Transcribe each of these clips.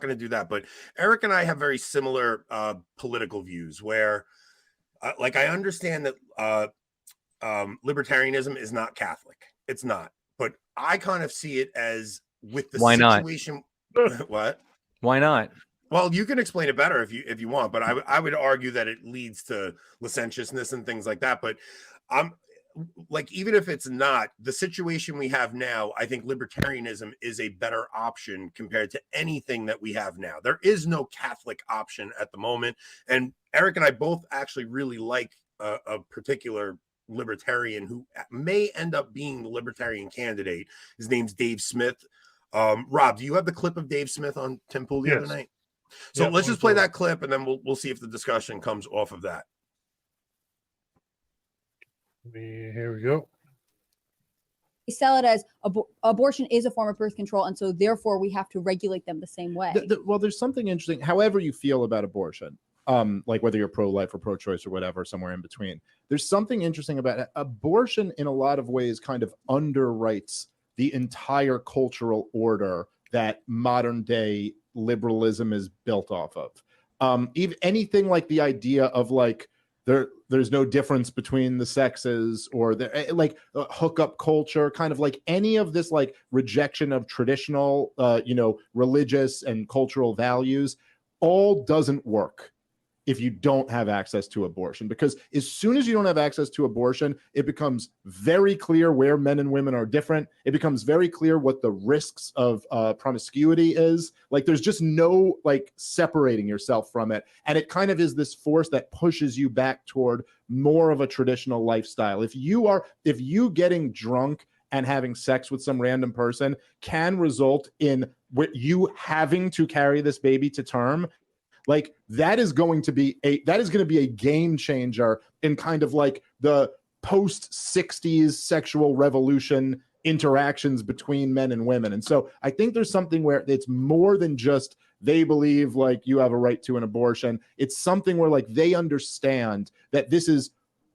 going to do that, but Eric and I have very similar political views where like I understand that libertarianism is not Catholic. It's not. But I kind of see it as with the situation. What? Why not? Well, you can explain it better if you want, but I would argue that it leads to licentiousness and things like that. But I'm like, even if it's not the situation we have now, I think libertarianism is a better option compared to anything that we have now. There is no Catholic option at the moment. And Eric and I both actually really like a particular libertarian who may end up being the libertarian candidate. His name's Dave Smith. Rob, do you have the clip of Dave Smith on Tim Pool the other night? So let's just play that clip, and then we'll see if the discussion comes off of that. Here we go. They sell it as abortion is a form of birth control, and so therefore we have to regulate them the same way. Well, there's something interesting. However you feel about abortion, like whether you're pro-life or pro-choice or whatever, somewhere in between, there's something interesting about it. Abortion in a lot of ways kind of underwrites the entire cultural order that modern day liberalism is built off of. Even anything like the idea of like there's no difference between the sexes, or like hookup culture, kind of like any of this like rejection of traditional religious and cultural values, all doesn't work if you don't have access to abortion. Because as soon as you don't have access to abortion, it becomes very clear where men and women are different. It becomes very clear what the risks of promiscuity is. Like there's just no like separating yourself from it. And it kind of is this force that pushes you back toward more of a traditional lifestyle. If you getting drunk and having sex with some random person can result in you having to carry this baby to term, like that is going to be a game changer in kind of like the post 60s sexual revolution interactions between men and women. And so I think there's something where it's more than just they believe like you have a right to an abortion. It's something where like they understand that this is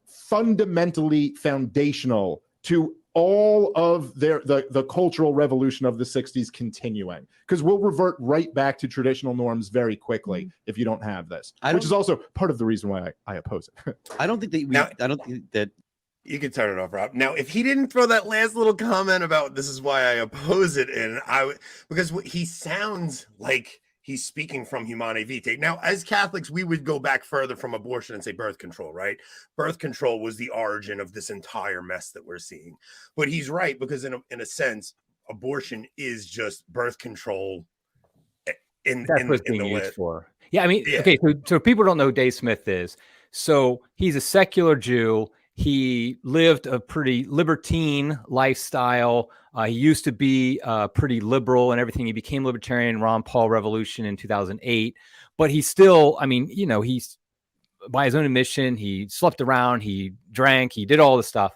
fundamentally foundational to all of the cultural revolution of the 60s continuing, because we'll revert right back to traditional norms very quickly if you don't have this, which is also part of the reason why I oppose it. I don't think that you can turn it off, Rob. Now, if he didn't throw that last little comment about this is why I oppose it, because he sounds like he's speaking from Humanae Vitae. Now, as Catholics, we would go back further from abortion and say birth control, right? Birth control was the origin of this entire mess that we're seeing. But he's right, because in a sense, abortion is just birth control That's what it's being used for. Yeah, I mean, okay, so people don't know who Dave Smith is. So he's a secular Jew. He lived a pretty libertine lifestyle. He used to be pretty liberal and everything. He became libertarian, Ron Paul revolution in 2008. But he's still, I mean, he's by his own admission, he slept around, he drank, he did all this stuff.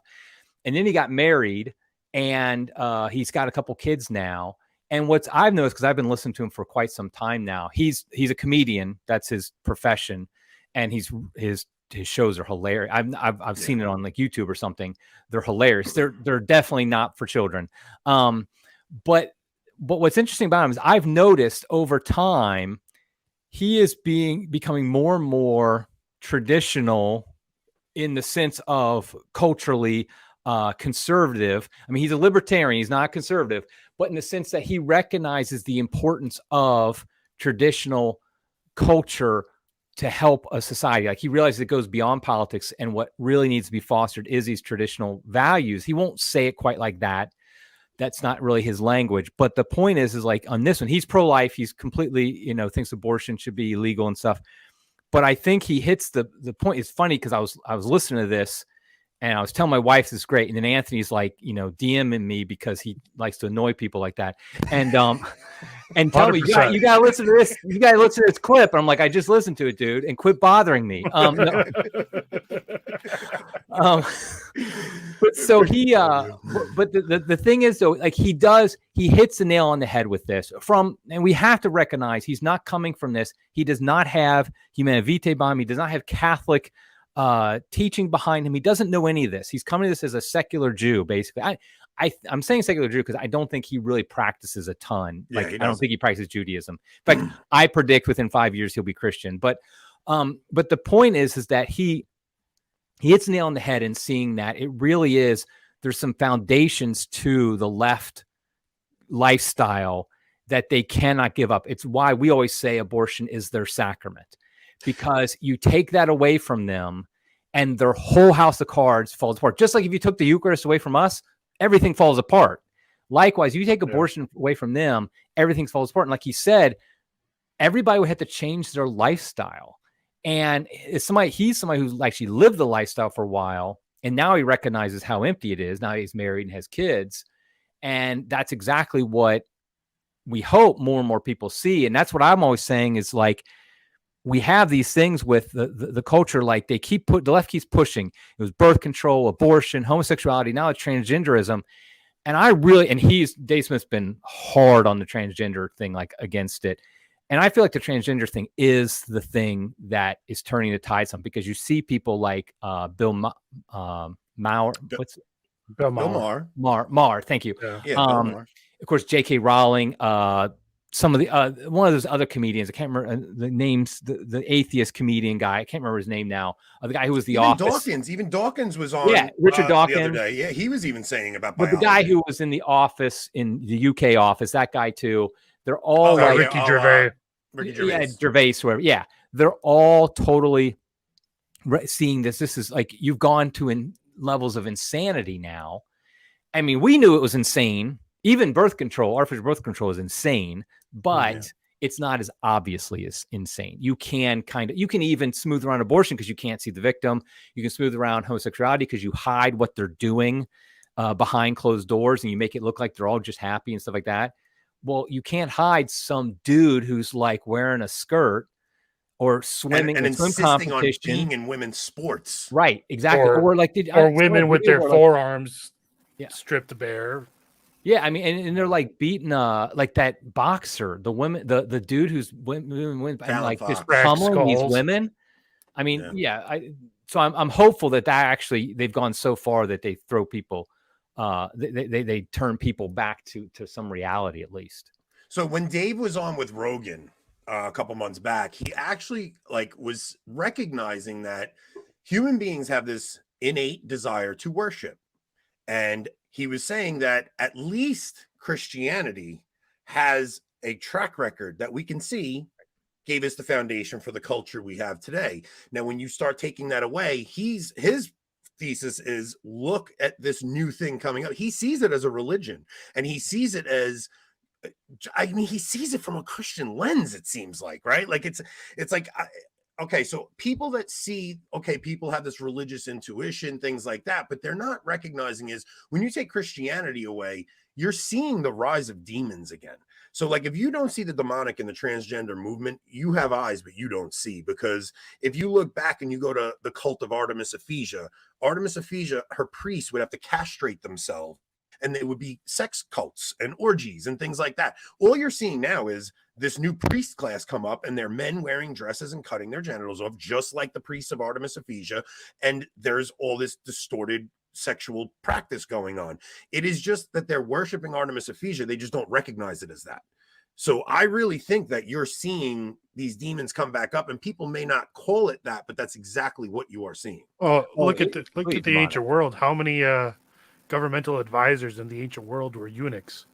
And then he got married, and he's got a couple kids now. And what I've noticed, because I've been listening to him for quite some time now, he's a comedian. That's his profession. And his shows are hilarious. I've seen it on like YouTube or something. They're hilarious. They're definitely not for children. But what's interesting about him is I've noticed over time he is becoming more and more traditional in the sense of culturally conservative. I mean, he's a libertarian. He's not conservative, but in the sense that he recognizes the importance of traditional culture to help a society. Like he realizes it goes beyond politics, and what really needs to be fostered is these traditional values. He won't say it quite like that. That's not really his language. But the point is like on this one, he's pro-life. He's completely, thinks abortion should be illegal and stuff. But I think he hits the point. It's funny because I was listening to this, and I was telling my wife this is great. And then Anthony's like, DMing me because he likes to annoy people like that. And and tell 100%. Me, you gotta listen to this. You gotta listen to this clip. And I'm like, I just listened to it, dude, and quit bothering me. No. But so he but the thing is though, like he hits the nail on the head with this and we have to recognize he's not coming from this. He does not have Humanae Vitae behind him. He does not have Catholic teaching behind him. He doesn't know any of this. He's coming to this as a secular Jew, basically. I'm saying secular Jew because I don't think he really practices a ton. Yeah, Like I don't think he practices Judaism. In fact, I predict within 5 years he'll be Christian. But the point is that he hits the nail on the head in seeing that it really is. There's some foundations to the left lifestyle that they cannot give up. It's why we always say abortion is their sacrament, because you take that away from them and their whole house of cards falls apart. Just like if you took the Eucharist away from us, everything falls apart. Likewise, you take abortion away from them, everything falls apart. And like he said, everybody would have to change their lifestyle. And he's somebody who's actually lived the lifestyle for a while, and now he recognizes how empty it is. Now he's married and has kids. And that's exactly what we hope more and more people see. And that's what I'm always saying is like, we have these things with the culture, like the left keeps pushing. It was birth control, abortion, homosexuality, now it's transgenderism. And Dave Smith's been hard on the transgender thing, like against it. And I feel like the transgender thing is the thing that is turning the tide some, because you see people like Bill Maher. Bill Maher, thank you. Yeah, Bill Maher. Of course, J.K. Rowling, some of the one of those other comedians, I can't remember the names, the atheist comedian guy, I can't remember his name now. The guy who was the Office. Even Dawkins was on. Yeah, Richard Dawkins. The other day. Yeah, he was even saying about biology. But the guy who was in the Office, in the UK Office, that guy too. They're all Ricky Gervais. Ricky Gervais. Yeah, Gervais, whoever. Yeah, they're all totally seeing this. This is like, you've gone to levels of insanity now. I mean, we knew it was insane. Even birth control, artificial birth control is insane, but it's not as obviously as insane. You can even smooth around abortion because you can't see the victim. You can smooth around homosexuality because you hide what they're doing behind closed doors, and you make it look like they're all just happy and stuff like that. Well, you can't hide some dude who's like wearing a skirt or swimming and in swim insisting competition. on being in women's sports. Right, exactly. Or women with their forearms stripped bare. Yeah, I mean, and they're like beating like that boxer, the women, the dude who's women and like just pummeling these women. I mean, so I'm hopeful that actually they've gone so far that they throw people, they turn people back to some reality at least. So when Dave was on with Rogan a couple months back, he actually was recognizing that human beings have this innate desire to worship. And he was saying that at least Christianity has a track record that we can see gave us the foundation for the culture we have today. Now, when you start taking that away, his thesis is, look at this new thing coming up. He sees it as a religion, and he sees it as, he sees it from a Christian lens, it seems like, right? Like it's like, okay, so people that see, people have this religious intuition, things like that, but they're not recognizing is when you take Christianity away, you're seeing the rise of demons again. So like, if you don't see the demonic in the transgender movement, you have eyes, but you don't see, because if you look back and you go to the cult of Artemis Ephesia, her priests would have to castrate themselves, and they would be sex cults and orgies and things like that. All you're seeing now is this new priest class come up, and they're men wearing dresses and cutting their genitals off, just like the priests of Artemis Ephesia. And there's all this distorted sexual practice going on. It is just that they're worshiping Artemis Ephesia. They just don't recognize it as that. So I really think that you're seeing these demons come back up, and people may not call it that, but that's exactly what you are seeing. Oh, look at the ancient world. How many governmental advisors in the ancient world were eunuchs?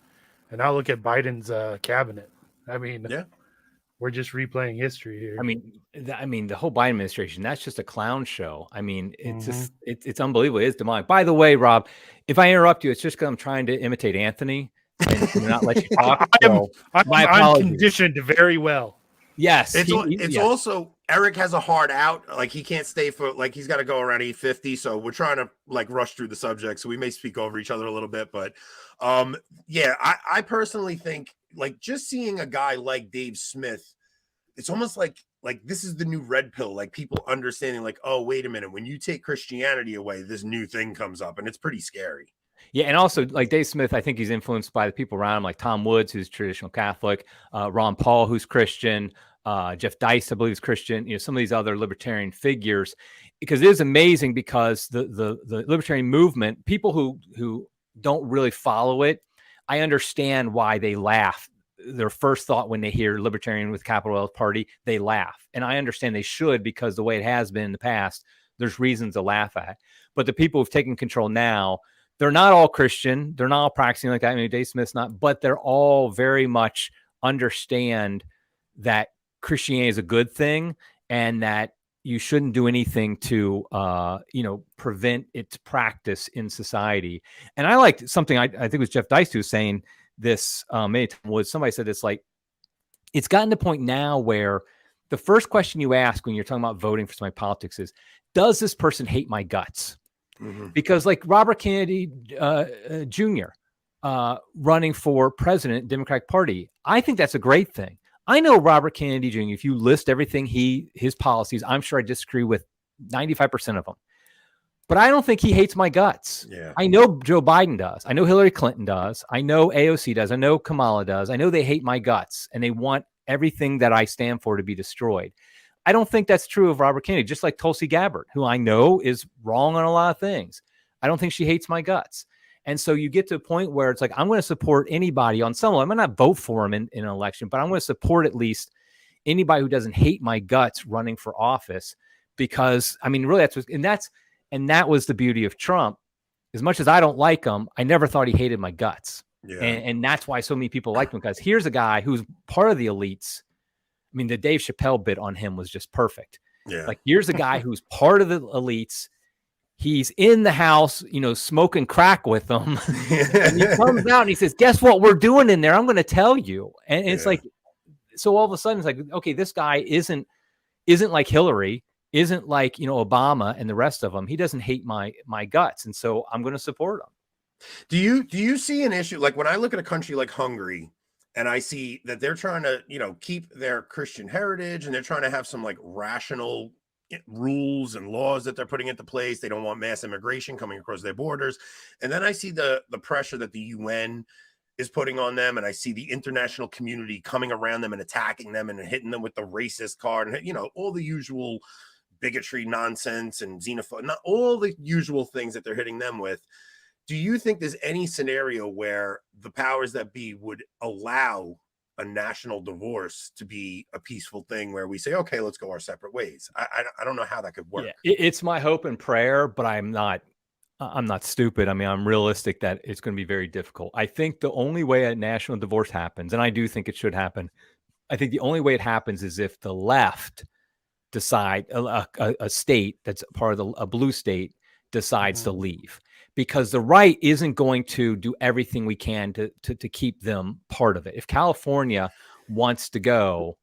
And now look at Biden's cabinet. I mean, we're just replaying history here. I mean, the whole Biden administration, that's just a clown show. I mean, it's just, it's unbelievable. It's demonic. By the way, Rob, if I interrupt you, it's just because I'm trying to imitate Anthony and not let you talk. I'm conditioned very well. Yes. It's also, Eric has a hard out. Like, he can't stay for, like, he's got to go around 8:50. So we're trying to rush through the subject. So we may speak over each other a little bit, but I personally think, just seeing a guy like Dave Smith, it's almost like this is the new red pill, like people understanding oh, wait a minute, when you take Christianity away, this new thing comes up, and it's pretty scary. Yeah, and also Dave Smith, I think he's influenced by the people around him, like Tom Woods, who's traditional Catholic, Ron Paul, who's Christian, Jeff Dice, I believe, is Christian. Some of these other libertarian figures, because it is amazing, because the libertarian movement, people who don't really follow it, I understand why they laugh. Their first thought when they hear Libertarian with capital L party, they laugh. And I understand they should, because the way it has been in the past, there's reasons to laugh at. But the people who've taken control now, they're not all Christian. They're not all practicing like that. I mean, Dave Smith's not, but they're all very much understand that Christianity is a good thing and that you shouldn't do anything to, prevent its practice in society. And I liked something, I think it was Jeff Deist who was saying this, was somebody said this, like, it's gotten to the point now where the first question you ask when you're talking about voting for somebody politics is, does this person hate my guts? Mm-hmm. Because like Robert Kennedy Jr. Running for president, Democratic Party, I think that's a great thing. I know Robert Kennedy Jr., if you list everything his policies, I'm sure I disagree with 95% of them. But I don't think he hates my guts. Yeah. I know Joe Biden does. I know Hillary Clinton does. I know AOC does. I know Kamala does. I know they hate my guts and they want everything that I stand for to be destroyed. I don't think that's true of Robert Kennedy, just like Tulsi Gabbard, who I know is wrong on a lot of things. I don't think she hates my guts. And so you get to a point where it's like, I'm going to support anybody on some level. I might not vote for him in an election, but I'm going to support at least anybody who doesn't hate my guts running for office, because I mean, really that was the beauty of Trump. As much as I don't like him, I never thought he hated my guts. Yeah. And that's why so many people like him, because here's a guy who's part of the elites. I mean, the Dave Chappelle bit on him was just perfect. Yeah. Like, here's a guy who's part of the elites. He's in the house, smoking crack with them. And he comes out and he says, guess what we're doing in there? I'm going to tell you. And it's like, so all of a sudden it's like, okay, this guy isn't like Hillary, isn't like, Obama and the rest of them. He doesn't hate my guts. And so I'm going to support him. Do you see an issue? Like, when I look at a country like Hungary, and I see that they're trying to, keep their Christian heritage, and they're trying to have some like rational rules and laws that they're putting into place. They don't want mass immigration coming across their borders. And then I see the pressure that the UN is putting on them. And I see the international community coming around them and attacking them and hitting them with the racist card and, all the usual bigotry nonsense and xenophobia, not all the usual things that they're hitting them with. Do you think there's any scenario where the powers that be would allow a national divorce to be a peaceful thing where we say, okay, let's go our separate ways? I don't know how that could work. Yeah, it's my hope and prayer, but I'm not stupid. I mean, I'm realistic that it's going to be very difficult. I think the only way a national divorce happens, and I do think it should happen, I think the only way it happens is if the left decide, a state that's part of a blue state decides to leave. Because the right isn't going to do everything we can to keep them part of it. If California wants to go,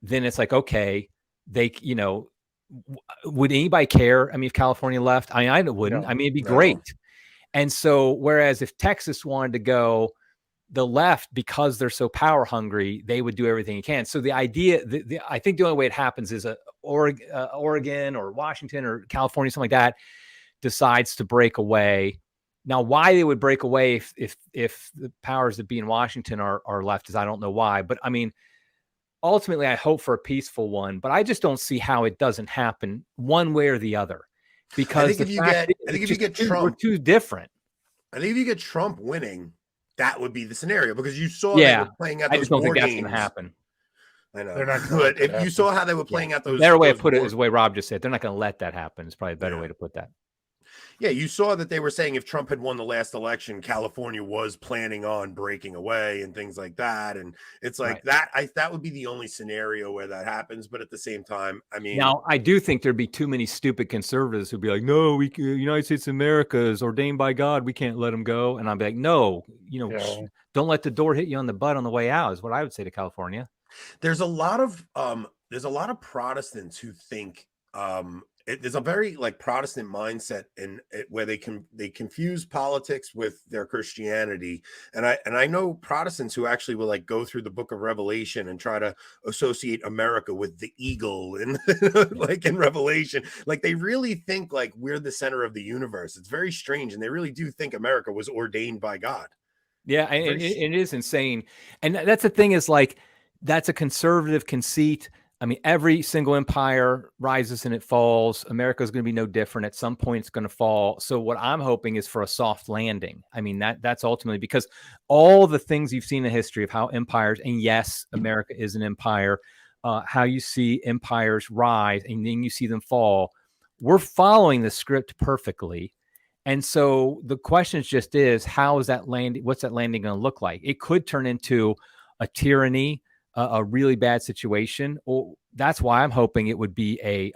then it's like, okay, they, would anybody care? I mean, if California left, I wouldn't. No, I mean, it'd be great. And so, whereas if Texas wanted to go, the left, because they're so power hungry, they would do everything you can. So the idea, I think the only way it happens is Oregon or Washington or California, something like that, decides to break away. Now, why they would break away if the powers that be in Washington are left is I don't know why. But I mean, ultimately, I hope for a peaceful one. But I just don't see how it doesn't happen one way or the other. Because if you get Trump, we're too different. I think if you get Trump winning, that would be the scenario, because you saw they were playing out those I just don't think that's going to happen. I know. They're not. But if you saw how they were playing out those, better way to put it is the way Rob just said. They're not going to let that happen. It's probably a better way to put that. Yeah, you saw that they were saying if Trump had won the last election, California was planning on breaking away and things like that. And it's like that would be the only scenario where that happens. But at the same time, I mean, now I do think there'd be too many stupid conservatives who'd be like, no, United States of America is ordained by God. We can't let them go. And I'd be like, no, don't let the door hit you on the butt on the way out is what I would say to California. There's a lot of Protestants who think there's a very like Protestant mindset where they confuse politics with their Christianity. And I know Protestants who actually will like go through the book of Revelation and try to associate America with the eagle and like in Revelation, like they really think like we're the center of the universe. It's very strange. And they really do think America was ordained by God. Yeah. And it is insane. And that's the thing is like, that's a conservative conceit. I mean, every single empire rises and it falls. America is going to be no different. At some point, it's going to fall. So what I'm hoping is for a soft landing. I mean, that's ultimately because all the things you've seen in history of how empires, and yes, America is an empire, how you see empires rise and then you see them fall. We're following the script perfectly. And so the question just is, how is that landing? What's that landing going to look like? It could turn into a tyranny, a really bad situation. Or that's why I'm hoping it would be a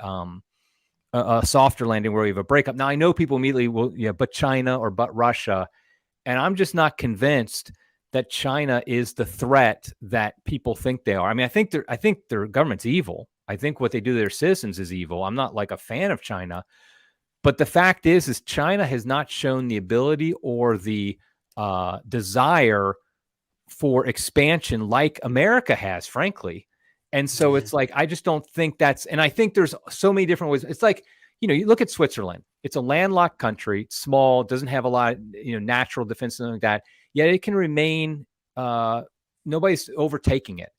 softer landing where we have a breakup. Now I know people immediately will, but China or but Russia, and I'm just not convinced that China is the threat that people think they are. I mean, I think their government's evil. I think what they do to their citizens is evil. I'm not like a fan of China, but the fact is China has not shown the ability or the desire for expansion like America has, frankly. And so it's like, I just don't think that's, and I think there's so many different ways. It's like, you look at Switzerland, it's a landlocked country, small, doesn't have a lot, natural defense, something like that. Yet it can remain, nobody's overtaking it.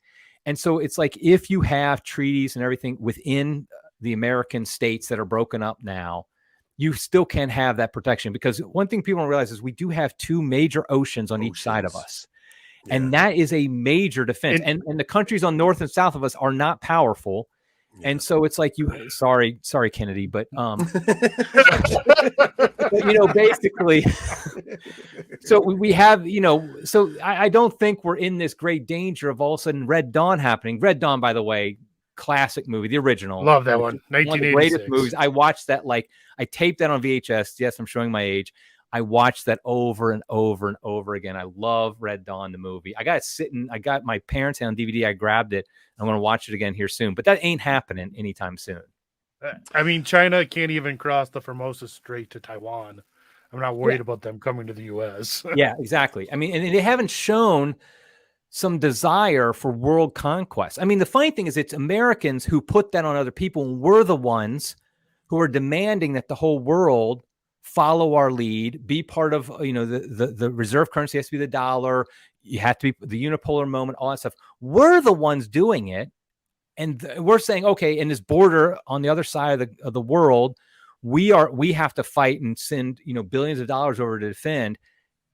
And so it's like, if you have treaties and everything within the American states that are broken up now, you still can have that protection, because one thing people don't realize is we do have two major oceans on each side of us. Yeah. And that is a major defense. And the countries on north and south of us are not powerful. Yeah. And so it's like sorry, Kennedy, but, basically, so we have, so I don't think we're in this great danger of all of a sudden Red Dawn happening. Red Dawn, by the way, classic movie, the original. Love that one. 1986. One of the greatest movies. I watched that, I taped that on VHS. Yes, I'm showing my age. I watched that over and over and over again. I love Red Dawn, the movie. I got my parents' on DVD. I grabbed it. I'm going to watch it again here soon, but that ain't happening anytime soon. I mean, China can't even cross the Formosa Strait to Taiwan. I'm not worried about them coming to the U.S. Yeah, exactly. I mean, and they haven't shown some desire for world conquest. I mean, the funny thing is it's Americans who put that on other people, and we're the ones who are demanding that the whole world follow our lead, be part of, the reserve currency has to be the dollar. You have to be the unipolar moment, all that stuff. We're the ones doing it. And we're saying, okay, in this border on the other side of the world, we have to fight and send, billions of dollars over to defend.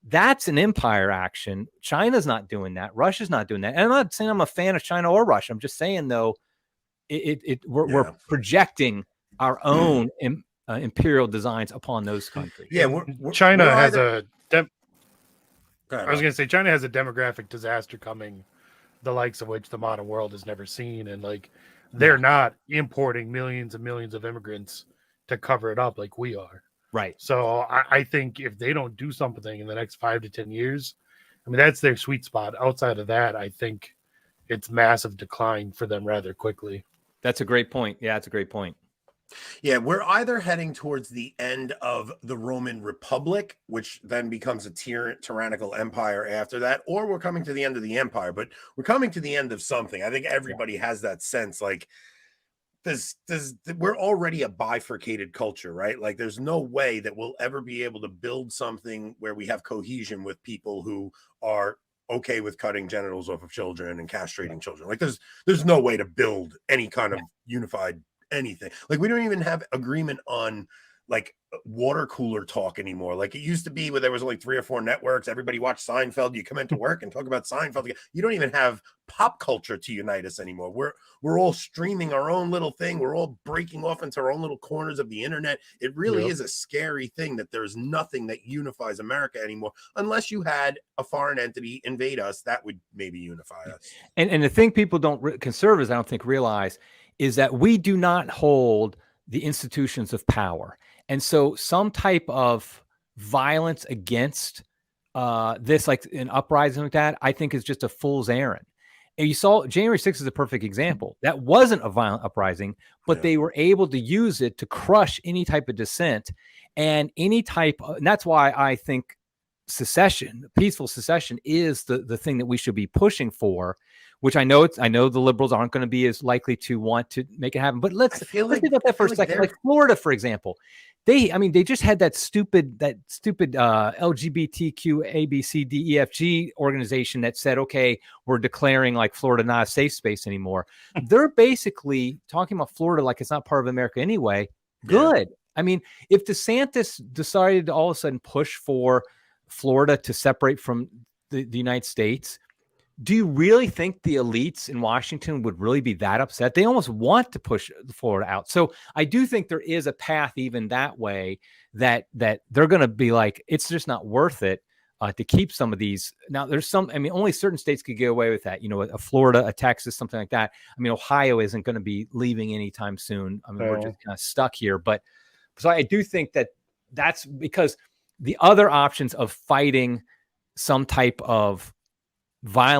That's an empire action. China's not doing that. Russia's not doing that. And I'm not saying I'm a fan of China or Russia. I'm just saying, though, we're projecting our own imperial designs upon those countries. Yeah, China has I was going to say China has a demographic disaster coming, the likes of which the modern world has never seen, and they're not importing millions and millions of immigrants to cover it up like we are. Right. So I think if they don't do something in the next 5 to 10 years, I mean, that's their sweet spot. Outside of that, I think it's massive decline for them rather quickly. That's a great point. Yeah, that's a great point. Yeah, we're either heading towards the end of the Roman Republic, which then becomes a tyrannical empire after that, or we're coming to the end of the empire, but we're coming to the end of something. I think everybody has that sense, we're already a bifurcated culture, right? Like there's no way that we'll ever be able to build something where we have cohesion with people who are okay with cutting genitals off of children and castrating children. Like there's no way to build any kind of unified anything. Like we don't even have agreement on water cooler talk anymore. Like it used to be where there was only 3 or 4 networks. Everybody watched Seinfeld. You come into work and talk about Seinfeld. You don't even have pop culture to unite us anymore. We're all streaming our own little thing. We're all breaking off into our own little corners of the internet. It really is a scary thing that there's nothing that unifies America anymore, unless you had a foreign entity invade us. That would maybe unify us. And the thing people conservatives, I don't think, realize is that we do not hold the institutions of power. And so some type of violence against this, like an uprising like that, I think is just a fool's errand. And you saw January 6th is a perfect example. That wasn't a violent uprising, but they were able to use it to crush any type of dissent and any type of, and that's why I think secession, peaceful secession, is the thing that we should be pushing for. Which I know the liberals aren't going to be as likely to want to make it happen. But let's think about that for a second. Like Florida, for example, they just had that stupid LGBTQ ABCDEFG organization that said, okay, we're declaring like Florida not a safe space anymore. They're basically talking about Florida like it's not part of America anyway. Good. Yeah. I mean, if DeSantis decided to all of a sudden push for Florida to separate from the United States, do you really think the elites in Washington would really be that upset? They almost want to push Florida out. So I do think there is a path even that way that they're going to be like, it's just not worth it to keep some of these. Now there's some, I mean, only certain states could get away with that. You know, a Florida, a Texas, something like that. I mean, Ohio isn't going to be leaving anytime soon. I mean, we're just kind of stuck here. But so I do think that's because the other options of fighting some type of violence